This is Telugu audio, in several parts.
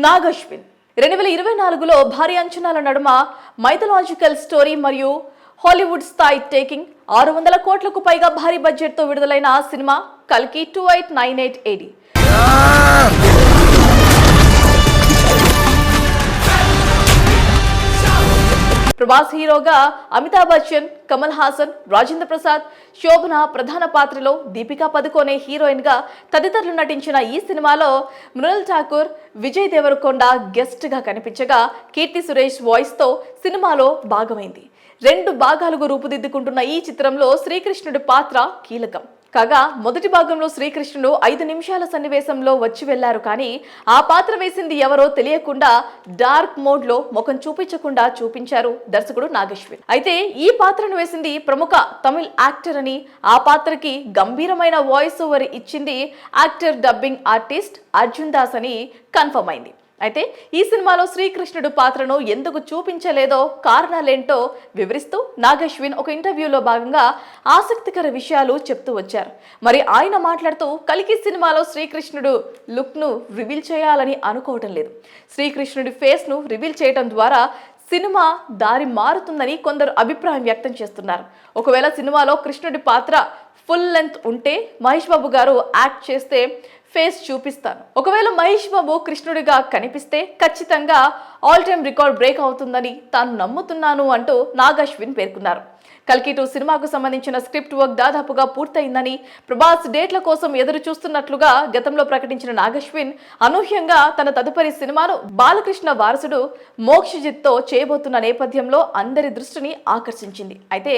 నాగ్ అశ్విన్ 2024లో భారీ అంచనాల నడుమ మైథలాజికల్ స్టోరీ మరియు హాలీవుడ్ స్థాయి టేకింగ్ 600 కోట్లకు పైగా భారీ బడ్జెట్ తో విడుదలైన సినిమా కల్కి 2898 AD. ప్రభాస్ హీరోగా అమితాబ్ బచ్చన్, కమల్ హాసన్, రాజేంద్ర ప్రసాద్, శోభన ప్రధాన పాత్రలో, దీపికా పదుకోనే హీరోయిన్ గా తదితరులు నటించిన ఈ సినిమాలో మృణల్ ఠాకూర్, విజయ్ దేవరకొండ గెస్ట్ గా కనిపించగా కీర్తి సురేష్ వాయిస్ తో సినిమాలో భాగమైంది. 2 భాగాలుగా రూపుదిద్దుకుంటున్న ఈ చిత్రంలో శ్రీకృష్ణుడి పాత్ర కీలకం కాగా మొదటి భాగంలో శ్రీకృష్ణుడు 5 నిమిషాల సన్నివేశంలో వచ్చి వెళ్లారు. కానీ ఆ పాత్ర వేసింది ఎవరో తెలియకుండా డార్క్ మోడ్ లో ముఖం చూపించకుండా చూపించారు దర్శకుడు నాగ్ అశ్విన్. అయితే ఈ పాత్రను వేసింది ప్రముఖ తమిళ్ యాక్టర్ అని, ఆ పాత్రకి గంభీరమైన వాయిస్ ఓవర్ ఇచ్చింది actor dubbing artist Arjun Das అని కన్ఫర్మ్ అయింది. అయితే ఈ సినిమాలో శ్రీకృష్ణుడు పాత్రను ఎందుకు చూపించలేదో కారణాలేంటో వివరిస్తూ నాగ్ అశ్విన్ ఒక ఇంటర్వ్యూలో భాగంగా ఆసక్తికర విషయాలు చెప్తూ వచ్చారు. మరి ఆయన మాట్లాడుతూ కల్కి సినిమాలో శ్రీకృష్ణుడు లుక్ ను రివీల్ చేయాలని అనుకోవటం లేదు. శ్రీకృష్ణుడి ఫేస్ ను రివీల్ చేయడం ద్వారా సినిమా దారి మారుతుందని కొందరు అభిప్రాయం వ్యక్తం చేస్తున్నారు. ఒకవేళ సినిమాలో కృష్ణుడి పాత్ర ఫుల్ లెంత్ ఉంటే మహేష్ బాబు గారు యాక్ట్ చేస్తే ఫేస్ చూపిస్తాను. ఒకవేళ మహేష్ బాబు కృష్ణుడిగా కనిపిస్తే ఖచ్చితంగా ఆల్ టైమ్ రికార్డ్ బ్రేక్ అవుతుందని తాను నమ్ముతున్నాను అంటూ నాగ్ అశ్విన్ పేర్కొన్నారు. కల్కి 2 సినిమాకు సంబంధించిన స్క్రిప్ట్ వర్క్ దాదాపుగా పూర్తయిందని, ప్రభాస్ డేట్ల కోసం ఎదురు చూస్తున్నట్లుగా గతంలో ప్రకటించిన నాగ్ అశ్విన్ అనూహ్యంగా తన తదుపరి సినిమాను బాలకృష్ణ వారసుడు మోక్షజిత్ తో చేయబోతున్న నేపథ్యంలో అందరి దృష్టిని ఆకర్షించింది. అయితే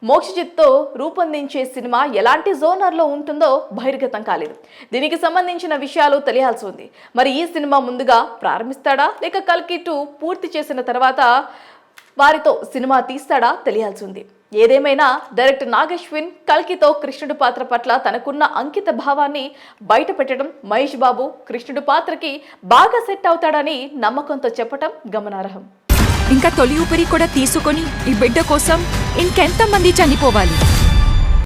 మోక్షజిత్ తో రూపొందించే సినిమా ఎలాంటి జోనర్లో ఉంటుందో బహిర్గతం కాలేదు. దీనికి సంబంధించిన విషయాలు తెలియాల్సి ఉంది. మరి ఈ సినిమా ముందుగా ప్రారంభిస్తాడా లేక కల్కి 2 పూర్తి చేసిన తర్వాత వారితో సినిమా తీస్తాడా తెలియాల్సి ఉంది. ఏదేమైనా డైరెక్టర్ నాగ్ అశ్విన్ కల్కితో కృష్ణుడి పాత్ర పట్ల తనకున్న అంకిత భావాన్ని బయట పెట్టడం, మహేష్ బాబు కృష్ణుడి పాత్రకి బాగా సెట్ అవుతాడని నమ్మకంతో చెప్పటం గమనార్హం. ఇంకా తొలి ఊపిరి కూడా తీసుకొని ఈ బిడ్డ కోసం ఇంకెంతమంది చనిపోవాలి?